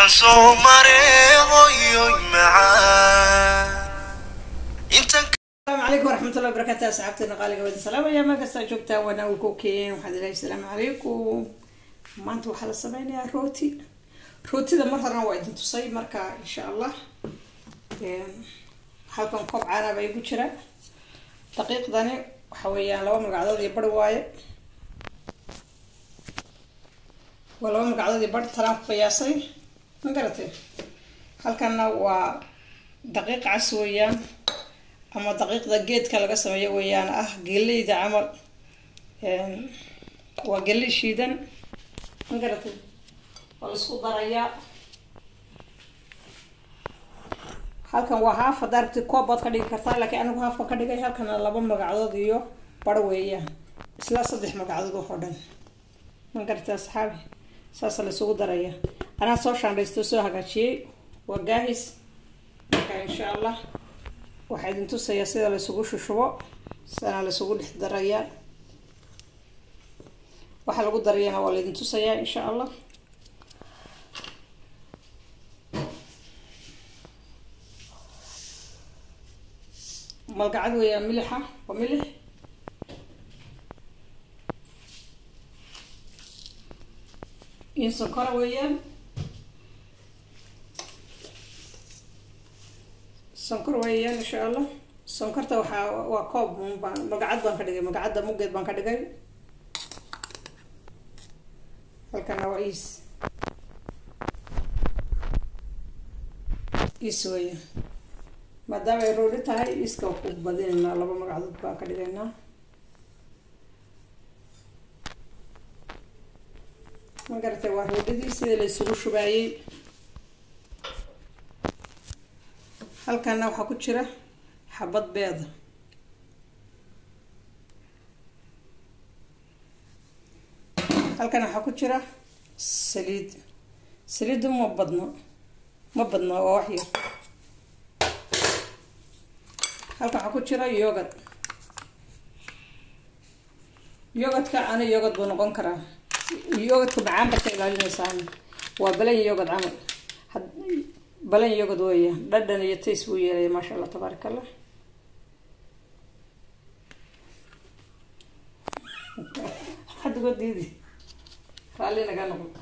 السلام عليكم ورحمة الله وبركاته. أصحابتنا قالوا ودي سلام يا ما قصة جبتها وأنا وكوكين وحد الله السلام عليكم. ما أنتوا حلا سمعني يا روتي ده مرة روعد أنتوا صي مركا إن شاء الله. حالكم كوب عنا بيجو شراء دقيق ذاني وحويان لو من قاعدة يبرد وايد ولو من قاعدة يبرد ترى قياسي ما قرأتي حالكنا ودقيق عسويان أما دقيقة جيد كلا قسم يويان قلي ده عمل وقلي شيدا نقرأت ولا سقط دريا halkan waa haaf darabti koob baad ka dhigi kartaa laakiin anigu haaf ka dhigay halkan laba magacadood iyo bar weeyaan isla saddex magacadood oo dhan ma gartaa asxaabi saas la isugu daraya ana soo shaandhaysto soo hagaajiyay waa gaahis insha Allah waxay idin tusayaa sida la isugu shushubo sida la isugu dhex daraya waxa lagu darayana waa la idin tusayaa insha Allah malqacad weeyaan milixa waa milix in sonkor weeyaan sonkor weeyaan insha Allah sonkorta waxa waa koob malqacad baan ka dhigay malqacada mugeed baan ka dhigay halkan waa is weeyaan maadaama ay roodi tahay iska ku badinayna laba magacadood baan ka dhigaynaa ma garatay waa roodidii sida la isugu shubaayay halkana waxaa ku jira xabad beed halkana waxaa ku jira saliid ma badno waa wax yar halka waxa ku jira yogurt-ka ana yogurt buu noqon karaa yogurt-ka macaan baad ka ilaalinaysaa waa balan yogurt camal balan yogurt weeye dhadhan iyo taste buu yeelay maasha Allah tabarakallah hadda godidi raalli naga noqdo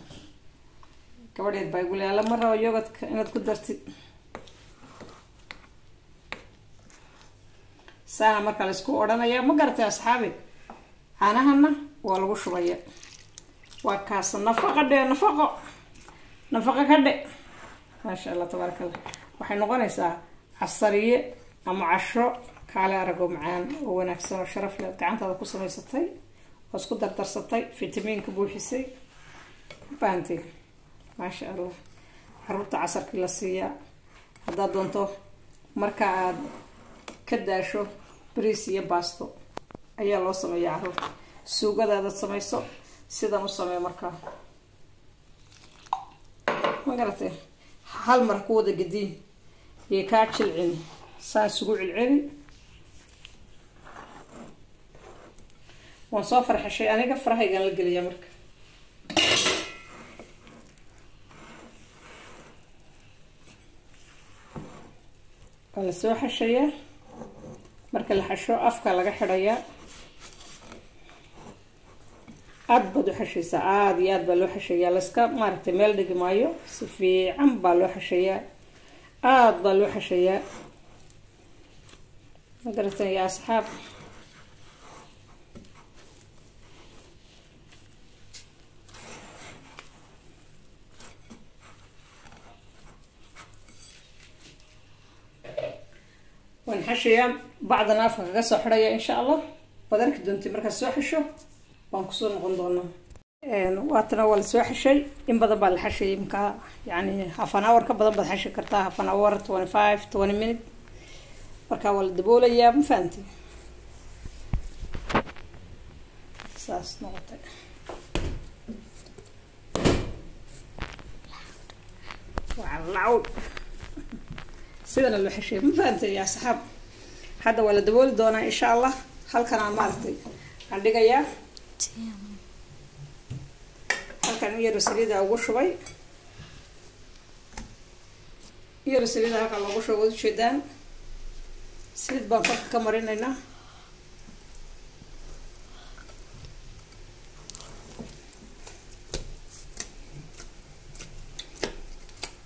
gabadheed baa gulay alla mar rabo yogurt-ka inaad ku dartid ساعة مركل اسكو أورانيا ما قرأت يا أصحابي أنا هنا والله شوية وكاس نفقة كده ما شاء الله تبارك الله وحين نقول ساعة عصرية أم عشرة كعلى رقم معان ونكسر شرف لك عن هذا قصة يستي واسكو دكتور ستي فيتامين كبوحسي فانتي ما شاء الله حروت عصر كلاسية هذا دونتو مركع كداشو بريس iyo baasto ayaa loo sameeyaa carruurta suugadaada sameeyso sidan u sameey markaa ma garatay hal mar ku wada gadiin iyo ka jilcin saas ugu cilcili waan soo farxashay aniga farahaygan la geliya marka wala soo xashaya marka la xasho afka laga xidhaya aad bad u xashaysa aad iyo aad baa loo xashaya la iska maaragtay meel dhigi maayo si fiican baa loo xashaya aad baa loo xashaya ma garatan ya asxaab ونحشيها بعد نافخ قصة حرية إن شاء الله بدرك دونتي مركز سوحشو بانكسون غندونا واتناول سوحشي إن بدأ بالحشي مكا يعني هافناور كبدأ بالحشي كرتها هافناور 25 minute مركا والدبولة يا مفانتي ساس نقطة والعود سيدنا الوحشي مفانتي يا صحاب هذا ولا دبول دونا إن شاء الله هل كان مارتي عندك يا هل كان يرو سريدة أو شوي yar saliid halka lagu shubo jeedaan saliid baan ka marinaynaa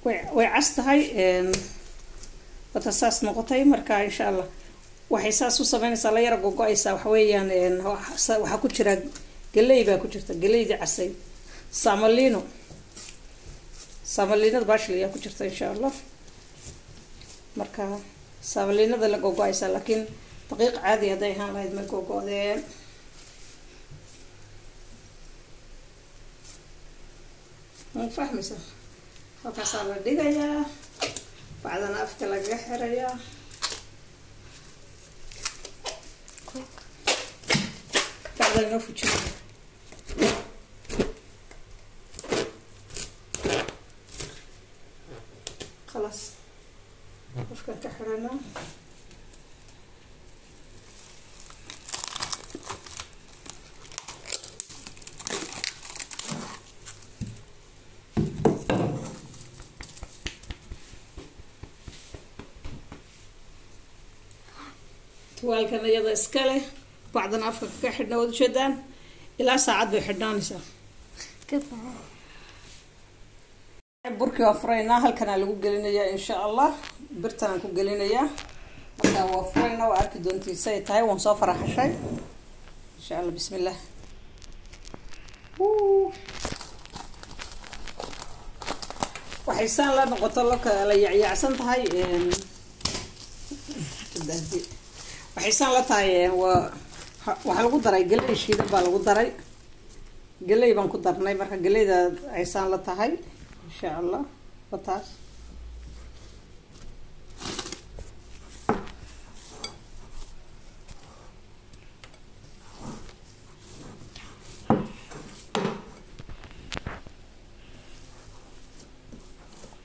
way castahay wata saas noqotay marka insha Allah waxay saas u sameynaysaa la yar gogo'aysa waxa weeyaan waxa ku jira galey baa ku jirta galeeyda casay samalino baashliya ku jirta insha Allah marka saamalinada la gogo'aysa laakiin daqiiq caadi haday ahaan lahayd ma gogo'deen ma fahmaysa halkaas la dhigayaa bacdana afka laga xirayaa bacdana fujiyo خلاص afka ka xirana tuwaalkan iyada iska leh bacdan afka ka xidhna wada jeedaan ilaa saacad bay xidhnaanaysaa burkii waa furaynaa halkana lagu gelinayaa insha Allah birtan ku gelinayaa marka waa furaynaa waa arki doontii say tahay waan soo faraxashay insha Allah bismillah waxay saan la noqoto la yaacsan tahay waxay saan la tahay waxa lagu daray galey shiidan baa lagu daray galey baan ku darnay marka galeyda ay saan la tahay insha Allah wataas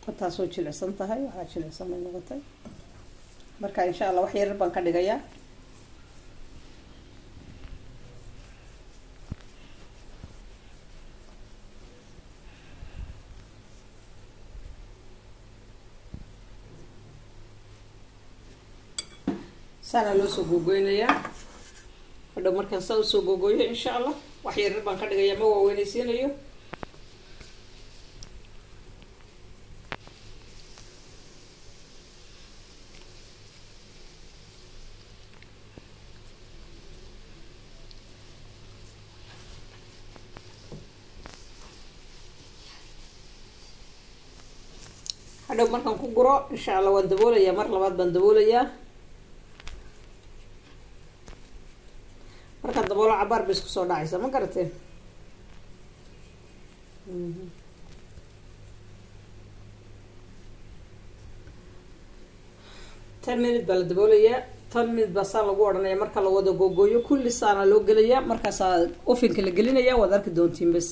wataas oo jilicsan tahay waxa jilicsan ay noqotay marka insha Allah wax yar baan ka dhigayaa sana loo soo gogoynaya hadda markaan soo gogoyo insha Allah wax yar baan ka dhigayaa ma waaweynaysiinayo hadda markaan ku guro insha Allah waan daboolayaa mar labaad baan daboolayaa marka daboolo cabaar bay isku soo dhacaysa ma garateen tan minute baa la daboolayaa tan minute baa saa lagu odhanaya marka la wada googooyo kulli saana loo gelayaa markaasaa ofinka la gelinayaa waad arki doontiin bas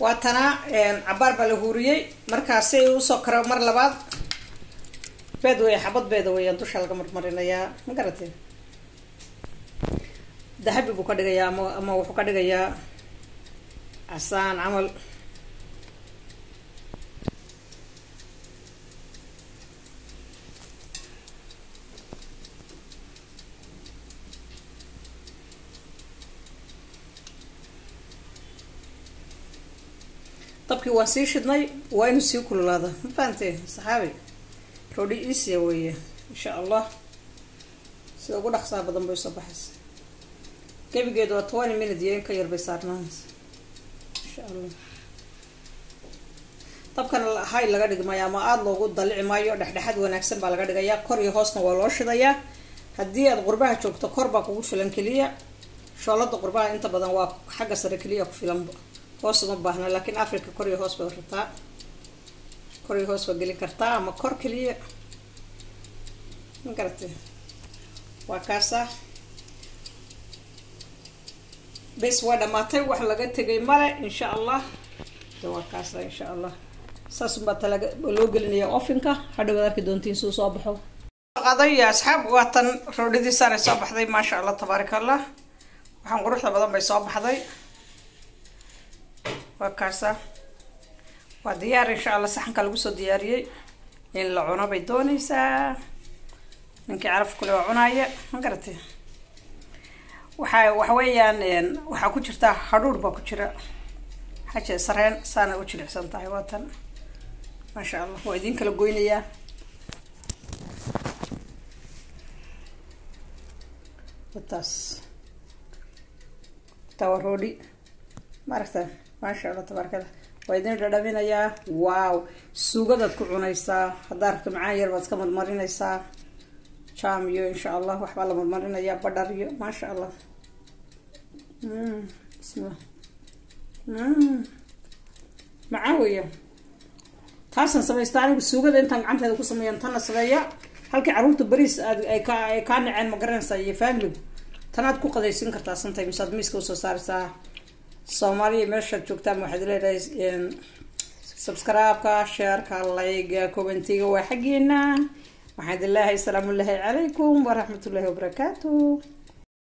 waa tana cabaar baa la huuriyey markaasi ay usoo karo mar labaad beed way xabad beeda weeyaan dusha laga marmarinayaa ma garateen dahabi buu ka dhigayaa ama wuxuu ka dhigayaa casaan camal dabkii waan sii shidnay waa inuu sii kululaada ma fahanteen saxaabi roodhi easy weeye insha Allah sida ugu dhaqsaha badan bay soo baxaysa gebigeedu waa 20 minutes iyo in ka yar bay saarnaanaysa insha Allah dabkan hay laga dhigmayaa ama aad loogu dalici maayo dhexdhexaad wanaagsan baa laga dhigayaa kor iyo hoosna waa loo shidayaa haddii aad qurbaha joogto kor baa kugu filan kaliya shoolada qurbaha inta badan waa xagga sare kaliya ku filan hoos uma baahna laakiin Afrika kor iyo hoos bay rabtaa kor iyo hoos waa gelin kartaa ama kor kaliya ma garatay waa kaasa bes waa dhamaatay wax laga tagay male insha Allah waa kaasa insha Allah saas ma talaga loo gelinaya ofinka hadhow aad arki doontiin soo baxo qaday ya asxaab waatan roodhidii sare soo baxday ma sha Allah tabarakallah waxaan quruxda badan bay soo baxday waa kaasa وديار إن شاء الله صحن كالوسو دياري إلا عنا بيدوني سا إنك عارف كل عناية ما قرتي وحويان وحكو جرتا حرور باكو جرا حاجة سرين سنة وجرا سنتاي وطن ما شاء الله وإذن كلا قوينيا وتاس تورودي ماركتا ما شاء الله تبارك الله وإذن ردابينيا واو سوغا دادكو عنايسا هداركو معاير واسكا مدمرينيسا شاميو إن شاء الله وحبالا مدمرينيا بداريو ما شاء الله بسم الله معاوية تاسن سميستاني بالسوقة انتان عنتها دكو سميان تانا سبايا هالكي عروض بريس اي كان عين مقرنسا يفاملو تاناد كو قديسين كرتا سنتاي مساد ميسكو سوسارسا سومالي ميرشا جوكتا واحد ليريس سبسكرايبكا شيركا لايكا كومنتيغا وحقينا وحد الله السلام الله عليكم ورحمة الله وبركاته.